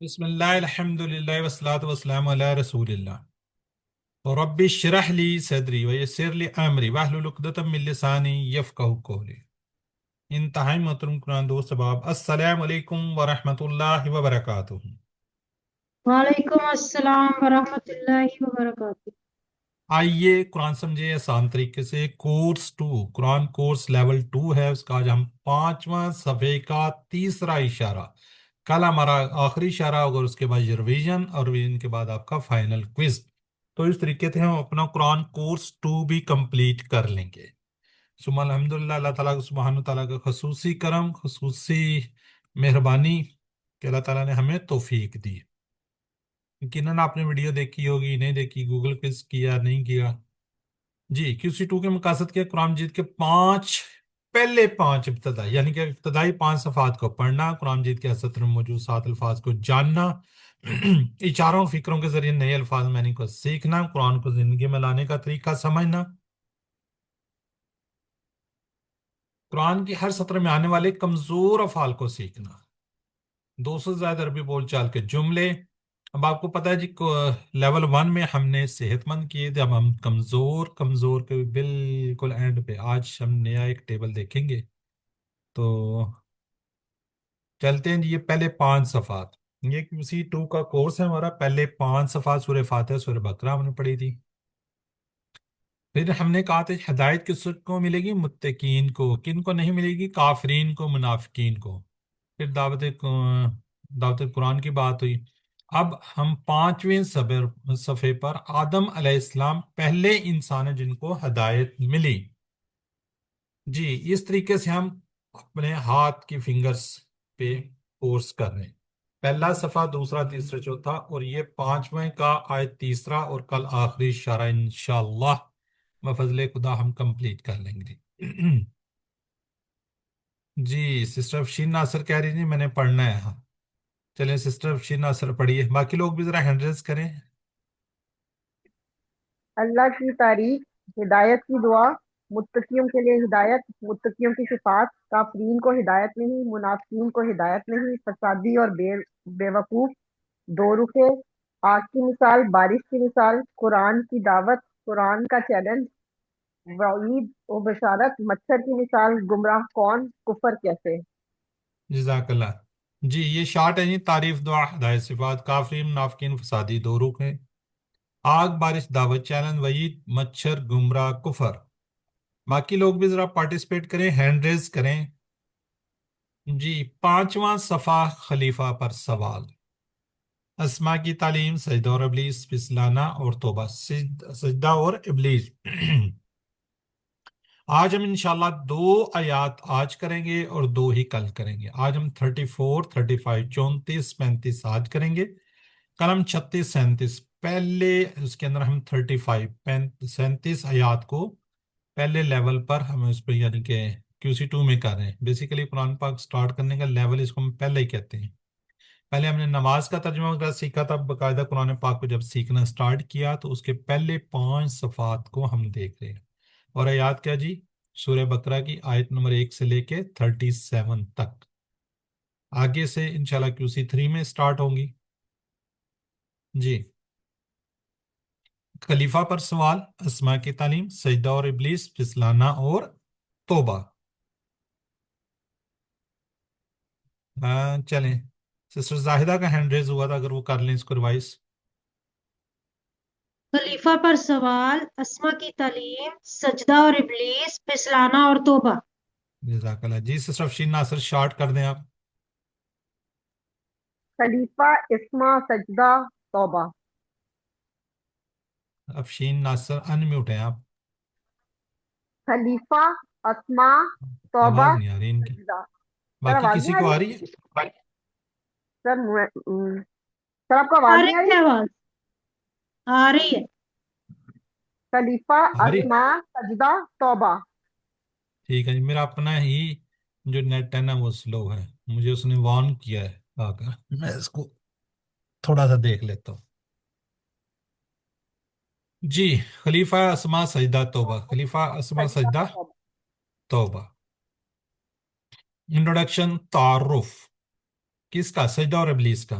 بسم اللہ الحمد للہ والصلاۃ والسلام علی رسول اللہ رب اشرح لی صدری ویسر لی امری واحلل عقدۃ من لسانی یفقہوا قولی۔ انتہائی محترم قرآن دوست احباب، السلام علیکم ورحمۃ اللہ وبرکاتہ۔ وعلیکم السلام ورحمۃ اللہ وبرکاتہ۔ آئیے قرآن سمجھے آسان طریقے سے۔ Course two, Quran course level 2 ہے، اس کا آج ہم 5واں صفحے کا تیسرا اشارہ، کل ہمارا آخری اشارہ ہوگا، اس کے بعد یہ ریویژن اور ریویژن کے بعد آپ کا فائنل کوئز۔ تو اس طریقے سے ہم اپنا قرآن کورس 2 بھی کمپلیٹ کر لیں گے۔ ثم الحمدللہ، اللہ تعالیٰ سبحانہ تعالیٰ کا خصوصی کرم، خصوصی مہربانی کہ اللہ تعالیٰ نے ہمیں توفیق دی۔ یقیناً آپ نے ویڈیو دیکھی ہوگی، نہیں دیکھی گوگل کوئز کیا نہیں کیا؟ جی، QC2 کے مقاصد کے قرآن مجید کے پہلے پانچ ابتدائی، یعنی کہ ابتدائی 5 صفحات کو پڑھنا، قرآن مجید کے سطر میں موجود 7 الفاظ کو جاننا، اشاروں فکروں کے ذریعے نئے الفاظ معنی کو سیکھنا، قرآن کو زندگی میں لانے کا طریقہ سمجھنا، قرآن کے ہر سطر میں آنے والے کمزور افعال کو سیکھنا، 200 سے زائد عربی بول چال کے جملے۔ اب آپ کو پتا ہے جی، لیول 1 میں ہم نے صحت مند کیے تھے، اب ہم کمزور کے بالکل اینڈ پہ آج ہم نیا ایک ٹیبل دیکھیں گے۔ تو چلتے ہیں جی، یہ پہلے 5 صفحات، یہ QC2 کا کورس ہے ہمارا۔ پہلے 5 صفحات سورہ فاتحہ سورہ بقرہ ہم نے پڑھی تھی۔ پھر ہم نے کہا تھا ہدایت کس کو ملے گی؟ متقین کو۔ کن کو نہیں ملے گی؟ کافرین کو، منافقین کو۔ پھر دعوت قرآن کی بات ہوئی۔ اب ہم 5ویں صفحے پر آدم علیہ السلام پہلے انسان ہیں جن کو ہدایت ملی۔ جی، اس طریقے سے ہم اپنے ہاتھ کی فنگرز پہ کورس کر رہے ہیں، پہلا صفحہ، دوسرا، تیسرا، چوتھا، اور یہ 5ویں کا آیت تیسرا اور کل آخری اشارہ انشاءاللہ بفضل خدا ہم کمپلیٹ کر لیں گے۔ جی، سسٹر افشین ناصر کہہ رہی تھی میں نے پڑھنا ہے۔ ہاں چلیں، سسٹر افشین ناصر پڑھیے، باقی لوگ بھی ذرا ہینڈ ریز کریں۔ اللہ کی تعریف، ہدایت کی دعا، متقیوں کے لیے ہدایت، متقیوں کی صفات، کافرین کو ہدایت نہیں، منافقین کو ہدایت نہیں، فسادی اور بے وقوف، دو رخے، آگ کی مثال، بارش کی مثال، قرآن کی دعوت، قرآن کا چیلنج، وعید و بشارت، مچھر کی مثال، گمراہ کون، کفر کیسے۔ جزاک اللہ۔ جی، یہ شارٹ ہے جی، تعریف، دعا، ہدایت، صفات، کافرین، منافقین، فسادی، دو رخ ہیں، آگ، بارش، دعوت، چیلنج، وعید، مچھر، گمراہ، کفر۔ باقی لوگ بھی ذرا پارٹیسپیٹ کریں، ہینڈ ریز کریں۔ جی، 5واں صفحہ، خلیفہ پر سوال، اسما کی تعلیم، سجدہ اور ابلیس، پھسلانا اور توبہ، سجدہ اور ابلیس۔ آج ہم انشاءاللہ 2 آیات آج کریں گے اور 2 ہی کل کریں گے۔ آج ہم 34، 35، 34، 35 آج کریں گے، کل ہم 36، 37، پہلے اس کے اندر ہم 35، 37 آیات کو پہلے لیول پر ہم اس پہ، یعنی کہ QC2 میں کر رہے ہیں۔ بیسیکلی قرآن پاک سٹارٹ کرنے کا لیول اس کو ہم پہلے ہی کہتے ہیں۔ پہلے ہم نے نماز کا ترجمہ وغیرہ سیکھا تھا، باقاعدہ قرآن پاک کو جب سیکھنا سٹارٹ کیا تو اس کے پہلے 5 صفحات کو ہم دیکھ رہے ہیں۔ اور آیات کیا جی؟ سورہ بقرہ کی آیت نمبر 1 سے لے کے 37 تک، آگے سے انشاءاللہ QC3 میں سٹارٹ ہوں گی۔ جی، خلیفہ پر سوال، اسما کی تعلیم، سجدہ اور ابلیس، پھسلانا اور توبہ۔ چلیں، سسٹر زاہدہ کا ہینڈ ریز ہوا تھا، اگر وہ کر لیں اس کو ریوائز۔ خلیفہ پر سوال، اسما کی تعلیم، سجدہ اور ابلیس، پھسلانا اور توبہ۔ جزاک اللہ۔ جی، سسٹر افشین ناصر شارٹ کر دیں آپ۔ خلیفہ، اسما، سجدہ، توبہ۔ افشین ناصر ان میوٹ ہیں آپ، خلیفہ، اسما، توبہ، آواز نہیں آ رہی ان کی۔ سجدہ۔ سر باقی آواز کسی نہیں آ کو رہی؟ آ رہی ہے؟ سر سر آپ کو آواز آ نہیں آ رہی رہی؟ ہے آواز، آ رہی ہے۔ خلیفہ، آ رہی؟ اسما، سجدہ، توبہ۔ ٹھیک ہے جی، میرا اپنا ہی جو نیٹ ہے نا وہ سلو ہے، مجھے اس نے وارن کیا ہے آ کر، میں اس کو تھوڑا سا دیکھ لیتا ہوں۔ جی، خلیفہ، اسما، سجدہ، توبہ، خلیفہ، اسما، سجدہ، سجدہ، توبہ۔ توبہ۔ انٹروڈکشن، تعارف، کس کا؟ سجدہ اور ابلیس کا۔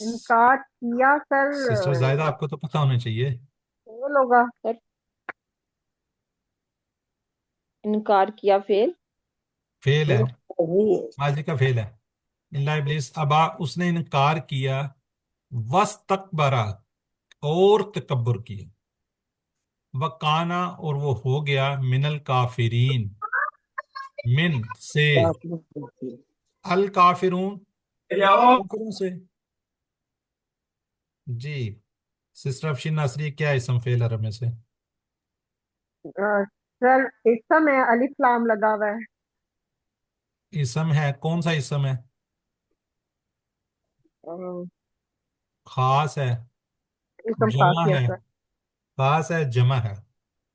انکار کیا سر سسٹر زائدہ آپ کو تو پتہ ہونا چاہیے. فعل ہوگا. سر انکار کیا فیل فعل ہے، فعل ماضی کا فعل ہے. اللہ ابلیس ابا، اس نے انکار کیا، واستکبرا اور تکبر کیا، وکانا اور وہ ہو گیا، من الکافرین من سے، الکافرون کفروں سے. جی سسٹر افشین ناصری، کیا اسم فعل عرب میں سے؟ سر اسم ہے، الف لام لگا ہوا ہے. اسم ہے، کون سا اسم ہے؟ آ، خاص ہے، اسم خاص جمع کیا ہے؟ سر. خاص ہے، جمع ہے.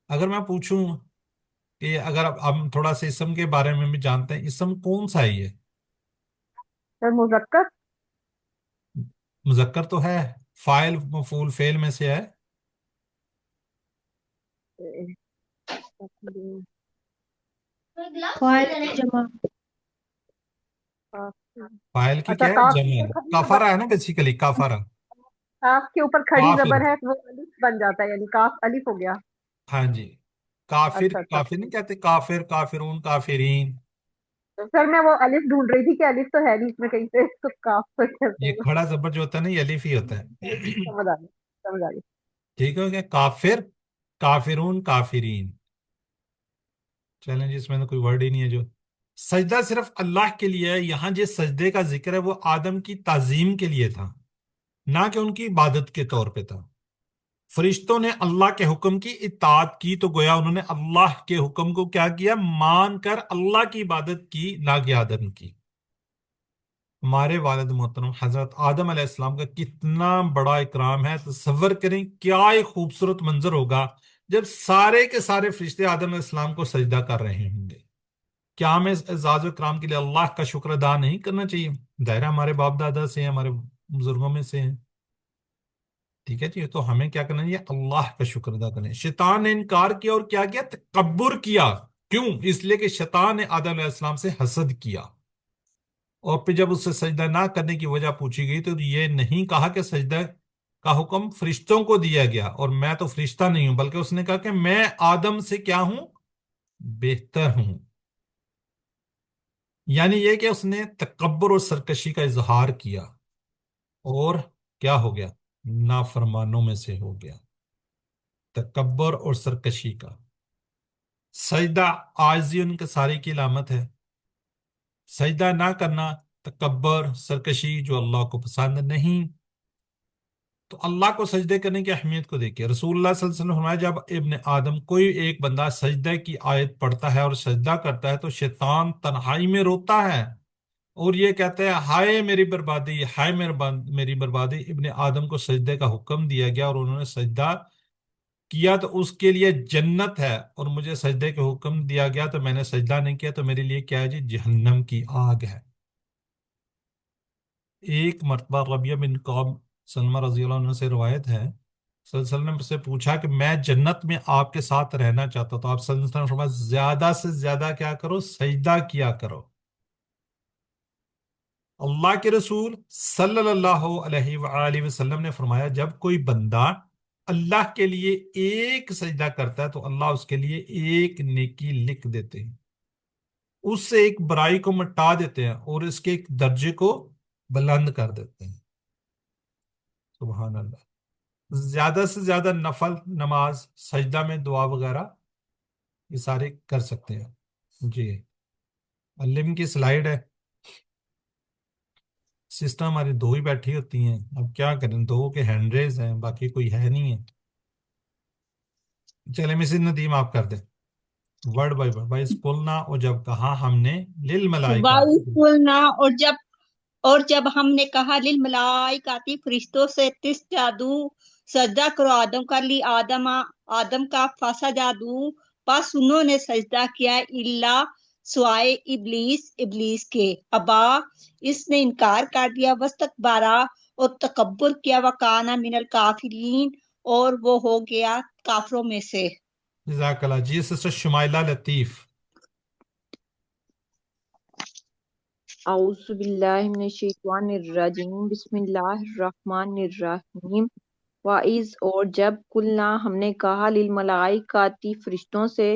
اگر میں پوچھوں کہ اگر اب ہم تھوڑا سا اسم کے بارے میں بھی جانتے ہیں، اسم کون سا ہے یہ؟ سر مذکر. مذکر تو ہے، فاعل مفعول فعل میں سے ہے. فاعل کی جمع. فاعل کی اچھا، کیا ہے؟ کاف کے جمع ہے. اوپر کھڑی زبر، کافرہ ہے نا بیسیکلی، کافرہ. کاف کے اوپر کھڑی کافر، زبر ہے تو وہ الف بن جاتا ہے، یعنی کاف الف ہو گیا. ہاں جی. کافر، اچھا اچھا. کافر نہیں کہتے، کافر، کافرون، کافرین. تو سر میں وہ الف ڈھونڈ رہی تھی کہ الف تو ہے نہیں اس میں کہیں سے، تو کاف تو کہتے یہ ہیں. کھڑا زبر جو ہوتا ہے نا، یہ الف ہی ہوتا ہے. سمجھ آ گئی، سمجھ آ گئی. ٹھیک ہے، کافر، کافرون، کافرین. چلیں جی، اس میں تو کوئی ورڈ ہی نہیں ہے. جو سجدہ صرف اللہ کے لیے ہے، یہاں جس سجدے کا ذکر ہے وہ آدم کی تعظیم کے لیے تھا، نہ کہ ان کی عبادت کے طور پہ تھا. فرشتوں نے اللہ کے حکم کی اطاعت کی تو گویا انہوں نے اللہ کے حکم کو کیا کیا؟ مان کر اللہ کی عبادت کی، نہ کہ آدم کی. ہمارے والد محترم حضرت آدم علیہ السلام کا کتنا بڑا اکرام ہے. تصور کریں کیا ایک خوبصورت منظر ہوگا جب سارے کے سارے فرشتے آدم علیہ السلام کو سجدہ کر رہے ہوں گے. کیا ہمیں اس اعزاز و اکرام کے لیے اللہ کا شکر ادا نہیں کرنا چاہیے؟ دائرہ ہمارے باپ دادا سے ہیں، ہمارے بزرگوں میں سے ہیں. ٹھیک ہے جی، تو ہمیں کیا کرنا چاہیے؟ اللہ کا شکر ادا کریں. شیطان نے انکار کیا اور کیا کیا؟ تکبر کیا. کیوں؟ اس لیے کہ شیطان نے آدم علیہ السلام سے حسد کیا. اور پھر جب اس سے سجدہ نہ کرنے کی وجہ پوچھی گئی تو یہ نہیں کہا کہ سجدہ کا حکم فرشتوں کو دیا گیا اور میں تو فرشتہ نہیں ہوں، بلکہ اس نے کہا کہ میں آدم سے کیا ہوں؟ بہتر ہوں. یعنی یہ کہ اس نے تکبر اور سرکشی کا اظہار کیا اور کیا ہو گیا؟ نافرمانوں میں سے ہو گیا. تکبر اور سرکشی کا سجدہ عاجزی ان کے سارے کی علامت ہے. سجدہ نہ کرنا تکبر، سرکشی، جو اللہ کو پسند نہیں. تو اللہ کو سجدے کرنے کی اہمیت کو دیکھیے. رسول اللہ صلی اللہ علیہ وسلم نے فرمایا جب ابن آدم کوئی ایک بندہ سجدہ کی آیت پڑھتا ہے اور سجدہ کرتا ہے تو شیطان تنہائی میں روتا ہے اور یہ کہتا ہے ہائے میری بربادی، ہائے میری بربادی. ابن آدم کو سجدے کا حکم دیا گیا اور انہوں نے سجدہ کیا تو اس کے لیے جنت ہے، اور مجھے سجدے کے حکم دیا گیا تو میں نے سجدہ نہیں کیا تو میرے لیے کیا ہے جی؟ جہنم کی آگ ہے. ایک مرتبہ ربیعہ بن کعب سلمہ رضی اللہ عنہ سے روایت ہے، صلی اللہ علیہ وسلم سے پوچھا کہ میں جنت میں آپ کے ساتھ رہنا چاہتا ہوں، تو آپ صلی اللہ علیہ وسلم نے فرمایا زیادہ سے زیادہ کیا کرو؟ سجدہ کیا کرو. اللہ کے رسول صلی اللہ علیہ وآلہ وسلم نے فرمایا جب کوئی بندہ اللہ کے لیے ایک سجدہ کرتا ہے تو اللہ اس کے لیے ایک نیکی لکھ دیتے ہیں، اس سے ایک برائی کو مٹا دیتے ہیں اور اس کے ایک درجے کو بلند کر دیتے ہیں. سبحان اللہ. زیادہ سے زیادہ نفل نماز، سجدہ میں دعا وغیرہ یہ سارے کر سکتے ہیں. جی علم کی سلائیڈ ہے. سسٹم ہماری دو ہی بیٹھی ہوتی ہیں، اب کیا کریں، دو کے ہینڈ ریز ہیں، باقی کوئی ہے نہیں ہے. چلے مسز ندیم آپ کر دیں ورڈ بائی ورڈ. بائی اسکولنا، اور جب کہا ہم نے للملائکہ، وَإِذْ قُلْنَا اور جب ہم نے کہا للملائکاتی فرشتوں سے تسجدوا سجدہ کرو آدم کا لی آدم کا فسجدوا پس انہوں نے سجدہ کیا الا سوائے ابلیس کے ابا اس نے انکار کر دیا واستکبارا اور تکبر کیا وکانا من الکافرین اور وہ ہو گیا کافروں میں سے. جزاک اللہ. جی سسٹر شمائلہ لطیف. اعوذ باللہ من الشیطان الرجیم بسم اللہ الرحمن الرحیم وَإِذْ اور جب قلنا ہم نے کہا للملائکاتی فرشتوں سے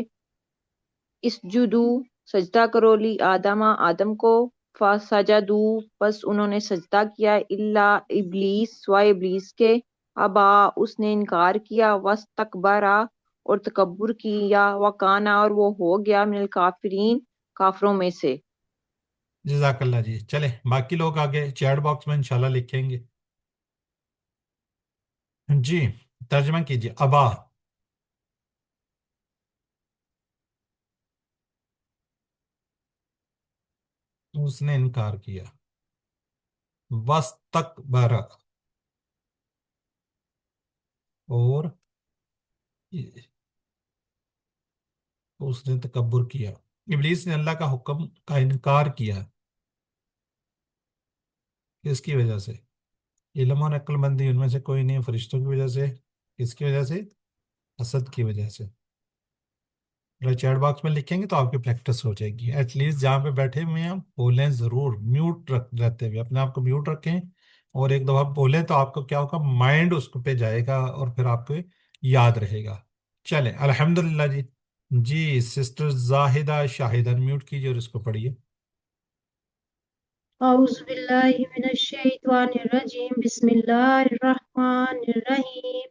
اسجدو سجدہ کرو لی آدم آدم کو فسجدو پس انہوں نے سجدہ کیا الا ابلیس سوائے ابلیس کے ابا اس نے انکار کیا واستکبرا اور تکبر کیا وکانا اور وہ ہو گیا من الکافرین کافروں میں سے. جزاک اللہ جی. چلے باقی لوگ آگے چیٹ باکس میں انشاءاللہ لکھیں گے. جی ترجمہ کیجیے. ابا اس نے انکار کیا. وستکبر اور اس نے تکبر کیا. ابلیس نے اللہ کا حکم کا انکار کیا. کس کی وجہ سے؟ علم اور عقل مندی ان میں سے کوئی نہیں. فرشتوں کی وجہ سے. کس کی وجہ سے؟ حسد کی وجہ سے. چیٹ باکس میں لکھیں گے تو آپ کی پریکٹس ہو جائے گی. ایٹ لیسٹ جہاں پہ بیٹھے ہوئے ہیں بولیں ضرور. میوٹ رہتے ہوئے اپنے آپ کو میوٹ رکھیں اور ایک دفعہ بولیں تو آپ کو کیا ہوگا، مائنڈ اس پہ جائے گا اور پھر آپ کو یاد رہے گا. چلیں الحمدللہ جی. جی سسٹر زاہدہ شاہدہ میوٹ کیجیے اور اس کو پڑھیے. اعوذ باللہ من الشیطان الرجیم بسم اللہ الرحمن الرحیم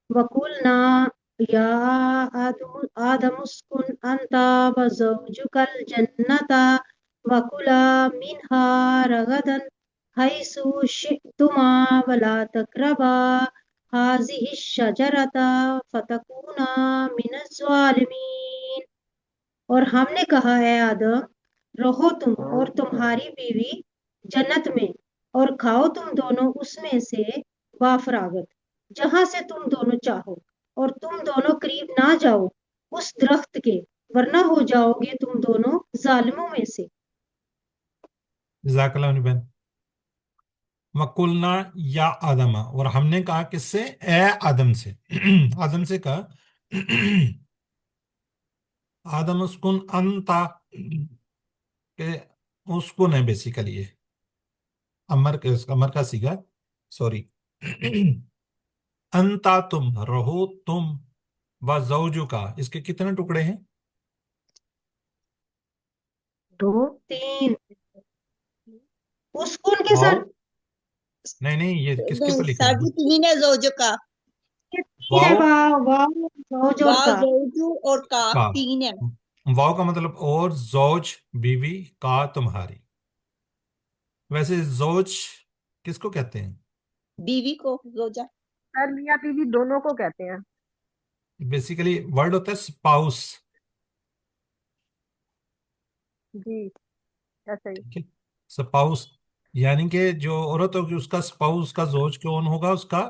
وقلنا یا آدم اسکن انت وزوجک الجنة وکلا منها رغدا حیث شئتما ولا تقربا هذه الشجرة فتکونا من الظالمین. اور ہم نے کہا اے آدم رہو تم اور تمہاری بیوی جنت میں اور کھاؤ تم دونوں اس میں سے بافراغت جہاں سے تم دونوں چاہو، اور تم دونوں قریب نہ جاؤ اس درخت کے ورنہ ہو جاؤ گے تم دونوں ظالموں میں سے. جزاک اللہ عنی بہن. وَقُلْنَا یا آدم اور ہم نے کہا کس سے؟ اے آدم سے. آدم سے کہا آدم اسکن انتا کہ اسکن ہے بیسیکلی یہ امر کا سیگا سوری. انتا تم رہو تم و زوجو کا اس کے کتنے ٹکڑے ہیں؟ 2 3 اسکن کے ساتھ نہیں یہ کس کے اوپر لکھا ساڑھے ہے؟ تین ہے زوج کا، 3 ہے. واو زوج اور واو کا. زوجو اور کا کا 3 ہے. واو کا مطلب اور زوج بیوی کا تمہاری. ویسے زوج کس کو کہتے ہیں؟ بیوی کو زوجہ. سر میاں بیوی دونوں کو کہتے ہیں. بیسیکلی ورڈ ہوتا ہے سپاؤس. جی ایسا ہی. ٹھیک ہے سپاؤس یعنی کہ جو عورت ہوگی اس کا سپاؤس کا زوج کون ہوگا؟ اس کا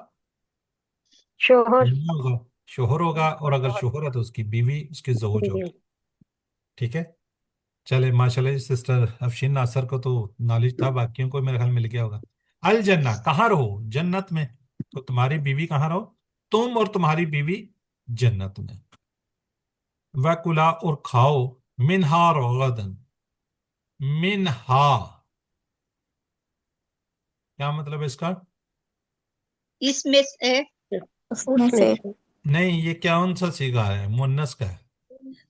شوہر. میاں ہوگا، شوہر ہوگا. اور اگر شوہر. شوہر ہے تو اس کی بیوی اس کی زوج جی. ہوگی. ٹھیک ہے. چلے ماشاءاللہ سسٹر افشین ناصر کو تو نالج تھا، باقیوں کو میرے خیال میں مل گیا ہوگا. الجنہ کہاں رہو؟ جنت میں. تو تمہاری بیوی کہاں رہو؟ تم اور تمہاری بیوی جنت میں. وَکُلَا اور کھاؤ منہا رغدن. منہا کیا مطلب ہے اس کا؟ اس میں سے اس میں سے. نہیں یہ کون سا سیگا ہے؟ مونس کا ہے.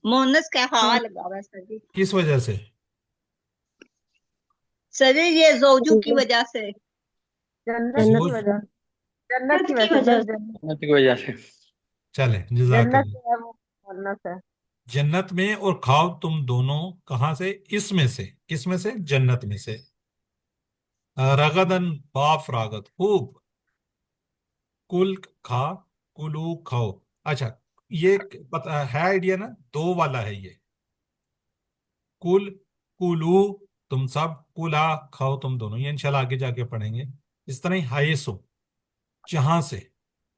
مونس کا ہا لگا ہوا ہے سر جی. کس وجہ سے؟ سر جی یہ زوجو کی وجہ سے. جنت کی زوج وجہ. جنت کی جنت کی وجہ وجہ سے. جنت کی وجہ سے. چلے جزاک جنت اللہ. جو ہے وہ مونس ہے. جنت میں اور کھاؤ تم دونوں کہاں سے؟ اس میں سے. کس میں سے؟ جنت میں سے. رغدن باف راغت خوب. کل کھا کلو کھاؤ. اچھا یہ پتہ ہے آئیڈیا نا، 2 والا ہے یہ. کل کلو تم سب، کلا کھاؤ تم دونوں. یہ انشاءاللہ آگے جا کے پڑھیں گے. اس طرح ہی ہائسو جہاں سے.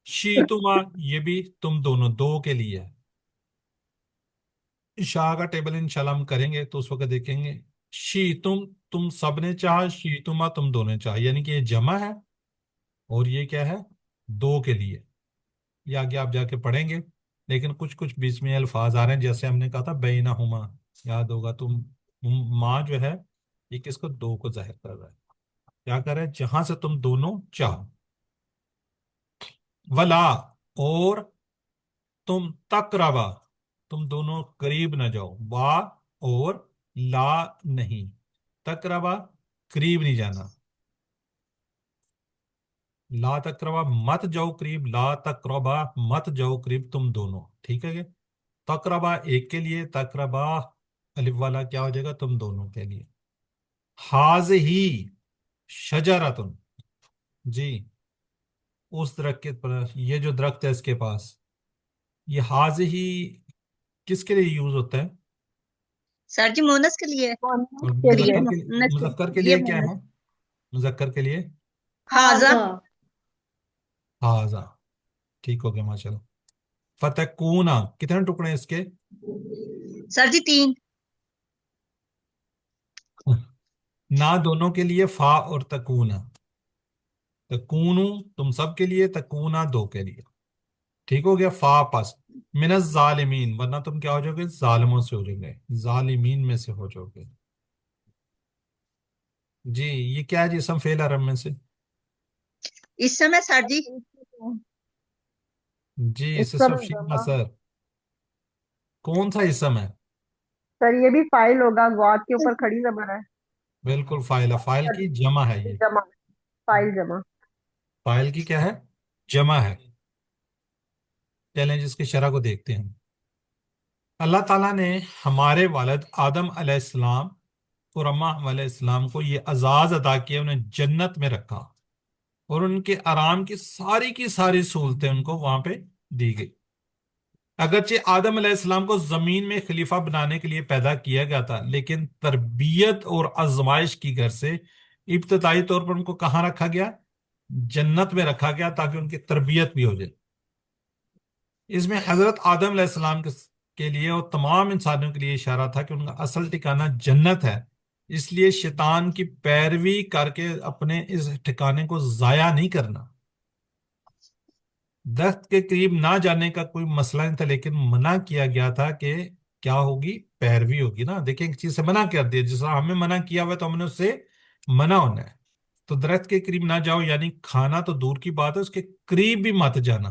شیتما یہ بھی تم دونوں 2 کے لیے ہے. شاہ کا ٹیبل انشاءاللہ ہم کریں گے تو اس وقت دیکھیں گے. شیتم تم سب نے چاہا، شیتما تم دونوں نے چاہا، یعنی کہ یہ جمع ہے اور یہ کیا ہے؟ 2 کے لیے. یہ آگے آپ جا کے پڑھیں گے. لیکن کچھ بیچ میں الفاظ آ رہے ہیں جیسے ہم نے کہا تھا بینہما، یاد ہوگا تم. ماں جو ہے یہ کس کو؟ دو کو ظاہر کر رہا ہے. کیا کر رہا ہے؟ جہاں سے تم دونوں چاہو. ولا، اور تم تقربا، تم دونوں قریب نہ جاؤ. وا اور لا نہیں. تقربا قریب نہیں جانا. لا تقربا مت جاؤ قریب. لا تقربا مت جاؤ قریب تم دونوں. ٹھیک ہے کہ تقربا ایک کے لیے، تقربا الف والا کیا ہو جائے گا؟ تم دونوں کے لیے. حاض ہی شجرتن، جی اس درخت کے پر، یہ جو درخت ہے اس کے پاس، یہ حاض ہی کس کے لیے یوز ہوتا ہے؟ سر جی مونس کے لیے، اور کے قریب لیے. مذکر کے مونس کے مذکر کے یہ لیے کیا مونس ہے؟ مذکر کے لیے حاضہ. حاضہ. حاضہ. ٹھیک ہو گیا ماشاء اللہ. فتکونا کتنے ٹکڑے ہیں اس کے؟ سر جی 3. نہ دونوں کے لیے فا اور تکونا. تکونو تم سب کے لیے، تکونا دو کے لیے. ٹھیک ہو گیا. فا پس من الظالمین، ورنہ تم کیا ہو جاؤ گے؟ ظالموں سے ہو جاؤ گے، ظالمین میں سے ہو جاؤ گے. جی یہ کیا ہے جی؟ اسم فعل عرب میں سے. اس سمے سر جی جی اس اسم سمے افشین جمع. سر، کون سا اسم ہے؟ سر یہ بھی فائل ہوگا، گواد کے اوپر کھڑی زبر ہے. بالکل فائل ہے. فائل کی جمع ہے یہ. جمع، فائل جمع. فائل کی کیا ہے؟ جمع ہے. چلیں جس کی شرح کو دیکھتے ہیں. اللہ تعالیٰ نے ہمارے والد آدم علیہ السلام اور اماں حوا علیہ السلام کو یہ اعزاز عطا کیا، انہیں جنت میں رکھا اور ان کے آرام کی ساری سہولتیں ان کو وہاں پہ دی گئی. اگرچہ آدم علیہ السلام کو زمین میں خلیفہ بنانے کے لیے پیدا کیا گیا تھا، لیکن تربیت اور آزمائش کی غرض سے ابتدائی طور پر ان کو کہاں رکھا گیا؟ جنت میں رکھا گیا، تاکہ ان کی تربیت بھی ہو جائے. اس میں حضرت آدم علیہ السلام کے لیے اور تمام انسانوں کے لیے اشارہ تھا کہ ان کا اصل ٹھکانہ جنت ہے. اس لیے شیطان کی پیروی کر کے اپنے اس ٹھکانے کو ضائع نہیں کرنا. درخت کے قریب نہ جانے کا کوئی مسئلہ نہیں تھا، لیکن منع کیا گیا تھا کہ کیا ہوگی؟ پیروی ہوگی نا. دیکھیں ایک چیز سے منع کر دیا، جس طرح ہمیں منع کیا ہوا ہے تو ہم نے اس سے منع ہونا ہے. تو درخت کے قریب نہ جاؤ یعنی کھانا تو دور کی بات ہے، اس کے قریب بھی مت جانا.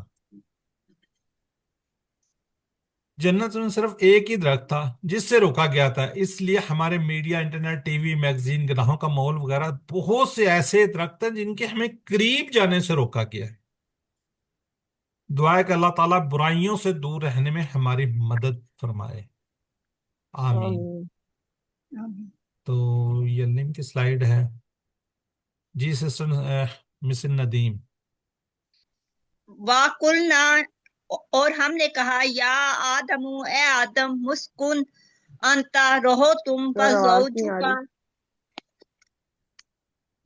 جنت میں صرف ایک ہی درخت تھا جس سے روکا گیا تھا. اس لیے ہمارے media, internet, T V, magazine, گناہوں کا مول وغیرہ بہت سے ایسے درخت ہیں جن کے ہمیں قریب جانے سے روکا گیا ہے. دعا ہے کہ اللہ تعالیٰ برائیوں سے دور رہنے میں ہماری مدد فرمائے. آمین. تو یہ لنک کی سلائیڈ ہے. جی سسٹر مس ندیم. واقلنا، اور ہم نے کہا یا آدم، اے آدم، مسکن انتا، رہو تم، سر آواز نہیں آ رہی.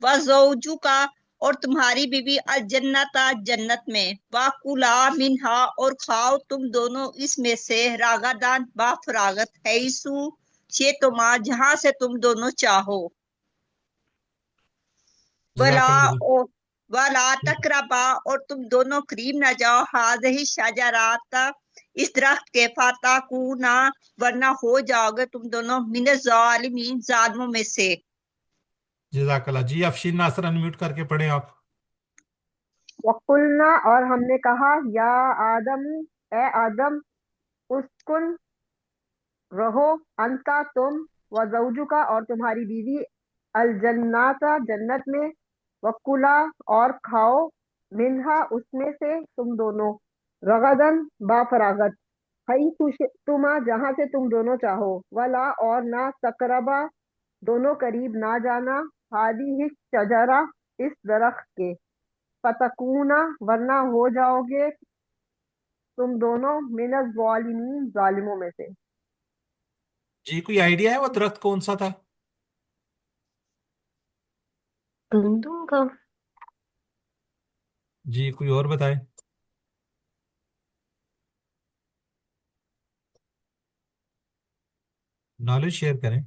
وزوجو کا، اور تمہاری بیوی، الجنت، جنت میں، واکلا منہا، اور کھاؤ تم دونوں اس میں سے، راغدان با فراغت، حیثو شئتما، جہاں سے تم دونوں چاہو، جزاک ولا اللہ. ولا تقربا، اور تم دونوں قریب نہ جاؤ، ہذہ شجرات، اس درخت کے، فتکونا، ورنہ ہو جاؤ گے تم دونوں، من الظالمین، ظالموں میں سے. جزاک اللہ. جی افشین ناصر انمیوٹ کر کے پڑھیں آپ. وقلنا، اور ہم نے کہا، یا آدم، اے آدم، اسکن، رہو، انتا تم، وزوجکا، اور تمہاری بیوی، الجنات، جنت میں، وکلا، اور کھاؤ، منہا، اس میں سے، تم دونوں، رغدن، با فراغت، حیث تما، جہاں سے تم دونوں چاہو، ولا، اور نہ، تقربا، دونوں قریب نہ جانا، ہادی شجرا، اس درخت کے، فتکونا، ورنہ ہو جاؤ گے تم دونوں، من الظالمین، ظالموں میں سے. جی کوئی آئیڈیا ہے وہ درخت کون سا تھا؟ گندم کا. جی کوئی اور بتائے. نالج شیئر کریں.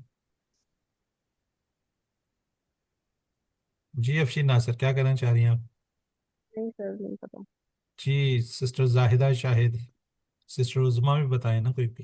جی افشین ناصر کیا کہنا چاہ رہی ہیں آپ؟ نہیں سر، نہیں پتا. جی سسٹر زاہدہ شاہد، سسٹر عظما بھی بتائیں نا کوئی بھی.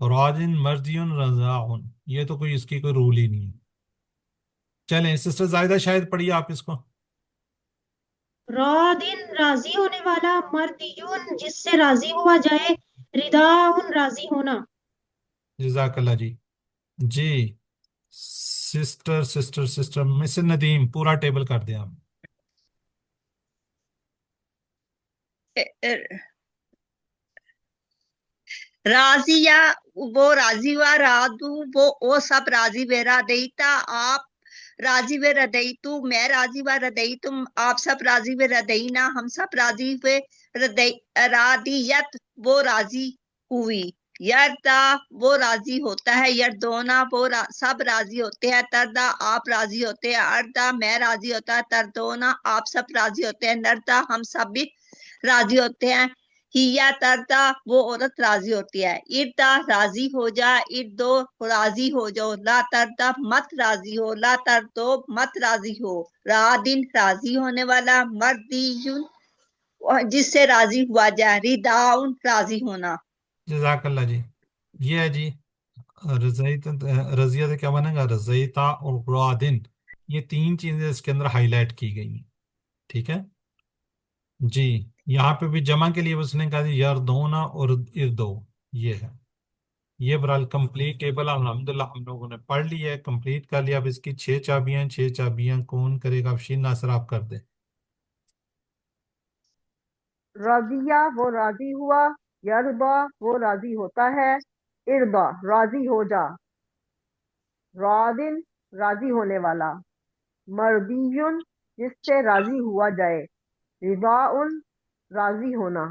راضٍ مرضی رضاء، یہ تو کوئی اس کی کوئی رول ہی نہیں ہے۔ چلیں سسٹر زاہدہ شاید پڑھیے آپ اس کو۔ رادن راضی ہونے والا، مردیون جس سے راضی ہوا جائے، رداؤن راضی ہونا۔ جزاک اللہ جی۔ جی سسٹر مسز ندیم پورا ٹیبل کر دیں آپ۔ راضیہ وہ راضی ہوا، رادو وہ سب راضی ہوئے، رادیتا آپ راضی ہوئے، ردیتو میں راضی ہوا، ردیتم آپ سب راضی ہوئے، ردینا ہم سب راضی ہوئے، رادیت وہ راضی ہوئی، یردا وہ راضی ہوتا ہے، یردونا وہ سب راضی ہوتے ہیں، تردا آپ راضی ہوتے ہیں، اردا میں راضی ہوتا ہے، تردونا آپ سب راضی ہوتے ہیں، نردا ہم سب بھی راضی ہوتے ہیں، ہیا تردا وہ عورت راضی ہوتی ہے، اردا راضی ہو جا، اردو راضی ہو جاؤ، لا تردا مت راضی ہو، لا تردو مت راضی ہو، رادن راضی ہونے والا، مردیون جس سے راضی ہوا جائے، رداؤن راضی ہونا۔ جزاک اللہ جی۔ یہ ہے جی رضیہ سے کیا بنے گا، رضیتا اور رادن، یہ تین چیزیں اس کے اندر ہائی لائٹ کی گئی ہیں، ٹھیک ہے جی۔ یہاں پہ بھی جمع کے لیے اس نے کہا یردونا اور اردو، یہ ہے۔ یہ برال کمپلیٹ ٹیبل الحمدللہ ہم لوگوں نے پڑھ لی ہے، کمپلیٹ کر لیا۔ اب اس کی 6 چابیاں کون کرے گا؟ افشین ناصر آپ کر دیں۔ رضیہ وہ راضی ہوا، یردا وہ راضی ہوتا ہے، اردا راضی ہو جا، رادن راضی ہونے والا، مرضیون جس سے راضی ہوا جائے، رضاءن راضی ہونا۔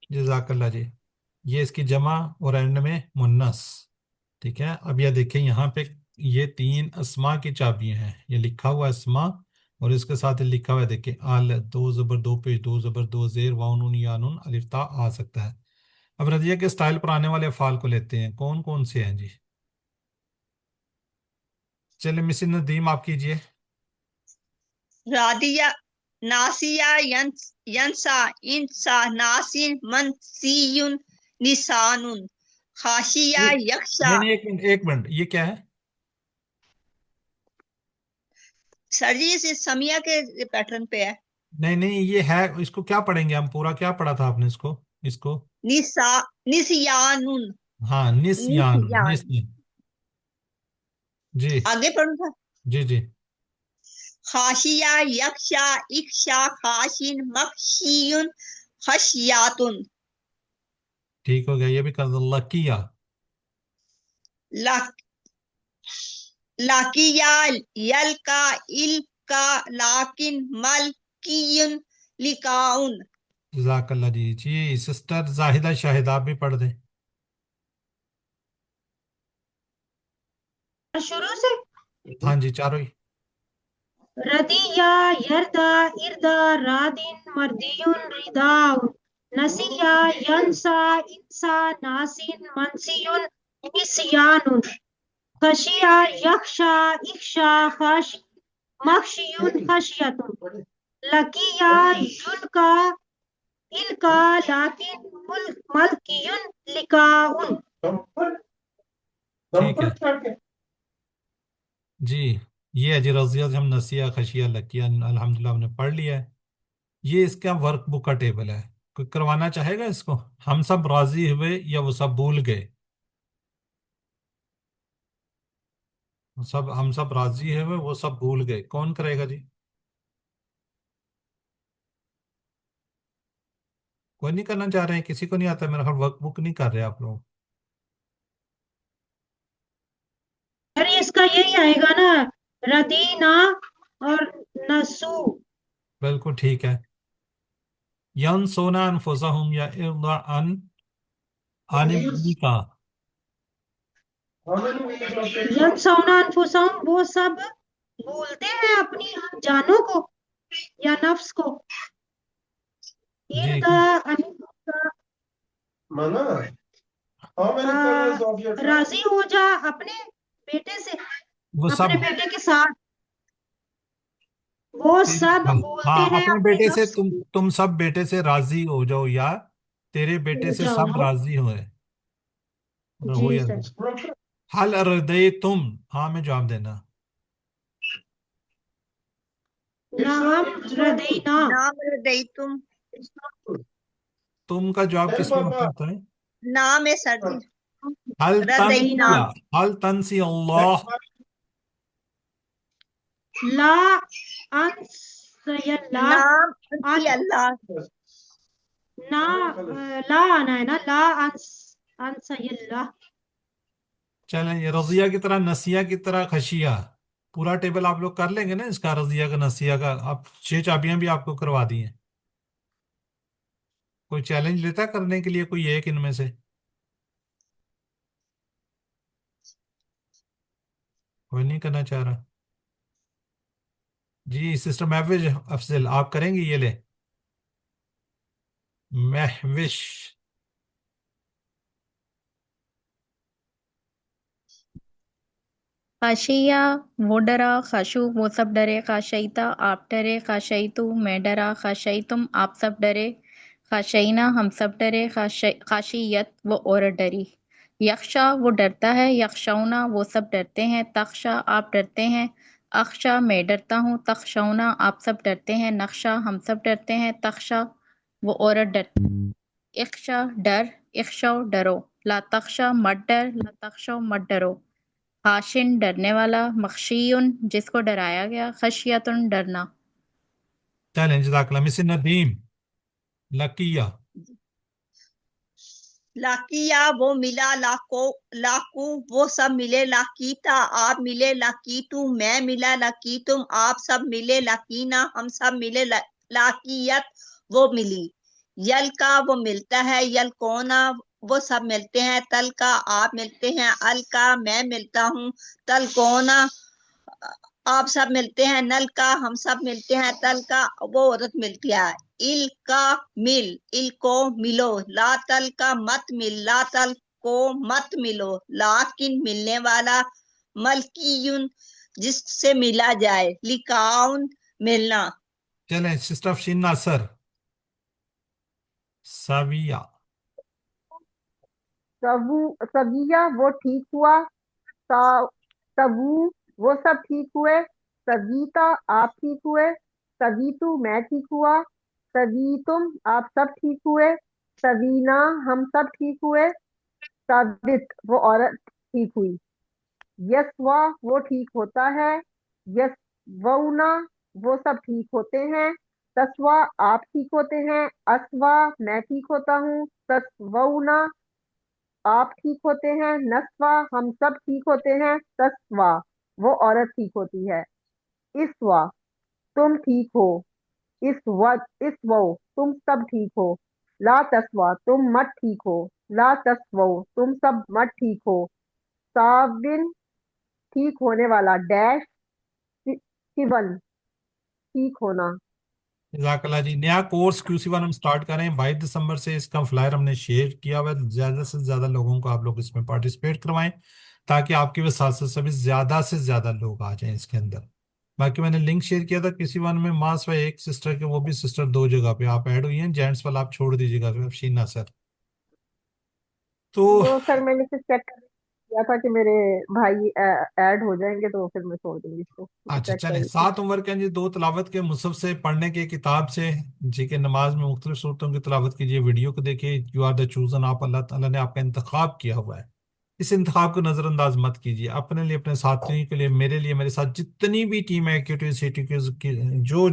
جزاک اللہ جی۔ یہ اس کی جمع اور اینڈ میں منس، ٹھیک ہے۔ اب یہ دیکھیں یہاں پہ یہ 3 اسما کی چابیاں ہیں، یہ لکھا ہوا اسما اور اس کے ساتھ لکھا ہوا ہے دیکھیں آل، 2 زبر 2 پیش 2 زبر 2 زیر واؤن یانون الف تا آ سکتا ہے۔ اب رضیہ کے سٹائل پر آنے والے افعال کو لیتے ہیں، کون کون سے ہیں جی؟ چلیں مسز ندیم آپ کیجئے۔ رادیہ ناسیہ ینسا انسا ناسین منسیون نسانون خاشیہ یکشا۔ نہیں ایک منٹ یہ کیا ہے؟ سر جی اس سمیہ کے پیٹرن پہ ہے۔ نہیں یہ ہے، اس کو کیا پڑھیں گے ہم؟ پورا کیا پڑھا تھا آپ نے اس کو؟ نسیانون، ہاں نسیان جی آگے پڑھوں تھا، جی خاشیہ یکشا اکشا خاشین مخشیون خشیاتن، ٹھیک ہو گیا۔ یہ بھی کر دو لکیہ، لاکیہ یلکا الکا لاکن ملکیون لکاؤن۔ جزاک اللہ جی۔ جی سسٹر زاہدہ شاہد آپ بھی پڑھ دیں۔ شروع سے ہاں جی چاروں ہی۔ ردیہ یردا اردا رادن مردیون رداؤن، نسیہ ینسا انسا ناسین منسیون نسیانن، خشیہ یخشا اخشا مخشیون خشیتن، لکیہ یلکا الکا لاکن ملکیون لکاؤن۔ ٹھیک ہے جی۔ یہ ہے جی رضیہ سے ہم نسیہ خشیہ لکیہ الحمدللہ ہم نے پڑھ لیا ہے۔ یہ اس کا ورک بک کا ٹیبل ہے، کوئی کروانا چاہے گا اس کو؟ ہم سب راضی ہوئے یا وہ سب بھول گئے؟ ہم سب راضی ہوئے وہ سب بھول گئے، کون کرے گا جی؟ کوئی نہیں کرنا چاہ رہے ہیں؟ کسی کو نہیں آتا؟ میرا خیال ورک بک نہیں کر رہے آپ لوگ۔ ارے اس کا یہی آئے گا نا، ردینا اور نسو۔ بالکل ٹھیک ہے۔ ینسونا انفسہم یا ارضا ان کا ینسونا انفسہم وہ سب بھولتے ہیں اپنی جانوں کو یا نفس کو، جی اردا راضی ہو جا اپنے بیٹے سے، وہ سب اپنے بیٹے کے ساتھ، وہ سب بولتے ہاں ہیں اپنے اپنے بیٹے سے، نفس کو۔ تم سب بیٹے سے راضی ہو جاؤ یا تیرے بیٹے سے سب راضی ہوئے۔ ہو جی یا سر. حل ردیتم، ہاں میں جواب دینا. نعم ردینا. نام ردیتم، تم کا جواب کس میں ہوتا ہے؟ نام ہے سر جی، حل ردینا، تنسیا، حل تنسی اللہ. لا انسی اللہ. نام انسی اللہ، نا لا آنا ہے نا، لا انسی اللہ. چلیں یہ رضیہ کی طرح نسیہ کی طرح خشیہ، پورا ٹیبل آپ لوگ کر لیں گے نا اس کا، رضیہ کا نسیہ کا. اب 6 چابیاں بھی آپ کو کروا دی ہیں. کوئی چیلنج لیتا ہے کرنے کے لیے، کوئی ایک ان میں سے؟ کوئی نہیں کرنا چاہ رہا. جی سسٹر محوش افضل آپ کریں گی؟ یہ لے محوش. خاشیہ وہ ڈرا، خاشو وہ سب ڈرے، خاشیتا آپ ڈرے، خاشیتو میں ڈرا، خاشیتم آپ سب ڈرے، خاشینا ہم سب ڈرے، خاشیت وہ عورت ڈری، یخشا وہ ڈرتا ہے، یخشونا وہ سب ڈرتے ہیں، تخشا آپ ڈرتے ہیں، اخشا میں ڈرتا ہوں، تخشونا آپ سب ڈرتے ہیں، نقشا ہم سب ڈرتے ہیں، تخشا وہ عورت ڈرتی، اخشا ڈر، اخشو ڈرو، لا تخشا مت ڈر، لا تخشو مت ڈرو، خاشن ڈرنے والا، مخشیون جس کو ڈرایا گیا، خشیتن ڈرنا۔ چلیں جزاک اللہ. مس ندیم لکیہ. لاکیا وہ ملا، لاکو وہ سب ملے، لاکیتا آپ ملے، لاکیتو میں ملا، لاکیتم آپ سب ملے، لاکینا ہم سب ملے، لاکیت وہ ملی، یل کا وہ ملتا ہے، یل کونا وہ سب ملتے ہیں، تل کا آپ ملتے ہیں، ال کا میں ملتا ہوں، تل کونا آپ سب ملتے ہیں، نل کا ہم سب ملتے ہیں، تل کا وہ عورت ملتی ہے، ال کا مل، ال کو ملو، لا تل کا مت مل، لا تل کو مت ملو، لاکن ملنے والا، ملکیون جس سے ملا جائے، لکاؤن ملنا. چلیں سسٹر افشین ناصر ساویہ. سویہ وہ ٹھیک ہوا، سوو وہ سب ٹھیک ہوئے، سویتا آپ ٹھیک ہوئے، سویتو میں ٹھیک ہوا، سویتم آپ سب ٹھیک ہوئے، سوینا ہم سب ٹھیک ہوئے، ساوت وہ عورت ٹھیک ہوئی، یسوا وہ ٹھیک ہوتا ہے، یسونا وہ سب ٹھیک ہوتے ہیں، تسوا آپ ٹھیک ہوتے ہیں، اسوا میں ٹھیک ہوتا ہوں، تسونا آپ ٹھیک ہوتے ہیں، نسوا ہم سب ٹھیک ہوتے ہیں، تسوا وہ عورت ٹھیک ہوتی ہے، اسوا تم ٹھیک ہو، اسو تم سب ٹھیک ہو، لا تسوا تم مت ٹھیک ہو، لا تسو تم سب مت ٹھیک ہو، ساون ٹھیک ہونے والا، ڈیش سیون ٹھیک ہونا. جزاک اللہ جی. نیا کورس QC1 ہم سٹارٹ کریں 22 دسمبر سے. اس کا فلائر ہم نے شیئر کیا ہوا ہے، زیادہ سے زیادہ لوگوں کو آپ لوگ اس میں پارٹیسپیٹ کروائیں تاکہ آپ کی وساطت سے سبھی زیادہ سے زیادہ لوگ آ جائیں اس کے اندر. باقی میں نے لنک شیئر کیا تھا QC1 میں، ماس و ایک سسٹر کے، وہ بھی سسٹر 2 جگہ پہ آپ ایڈ ہوئی ہیں، جینٹس والا آپ چھوڑ دیجیے گا پھر افشین ناصر. تو وہ سر میں نے صرف چیک کیا تھا کہ میرے بھائی ایڈ ہو جائیں گے تو پھر میں چھوڑ دوں گی اس کو، اچھا چیک کر چلیں، رہی تھی. 7 عمر کے جی 2 تلاوت کے مصحف سے پڑھنے کے کتاب سے جی کہ نماز میں مختلف صورتوں کی تلاوت کیجیے، ویڈیو کو دیکھیے. یو آر دا چوزن، آپ اللہ تعالیٰ نے آپ کا انتخاب کیا ہوا ہے. اس انتخاب کو نظر انداز مت کیجیے. اپنے لیے، اپنے ساتھیوں کے لیے، میرے لیے، میرے ساتھ جتنی بھی ٹیم ایکٹیویٹیز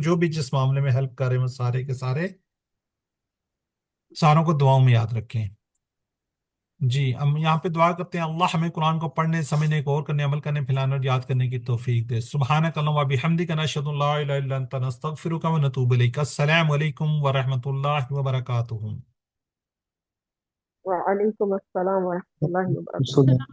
جو بھی جس معاملے میں ہیلپ کر رہے ہیں وہ سارے کے ساروں کو دعاؤں میں یاد رکھیں. جی ہم یہاں پہ دعا کرتے ہیں اللہ ہمیں قرآن کو پڑھنے، سمجھنے کو، اور کرنے، عمل کرنے، پھیلانے اور یاد کرنے کی توفیق دے. سبحانک اللہم و بحمدک، نشہد ان لا الہ الا انت، نستغفرک و نتوب الیک. السلام علیکم ورحمۃ اللہ وبرکاتہ. وعلیکم السلام ورحمۃ اللہ وبرکاتہ. السلام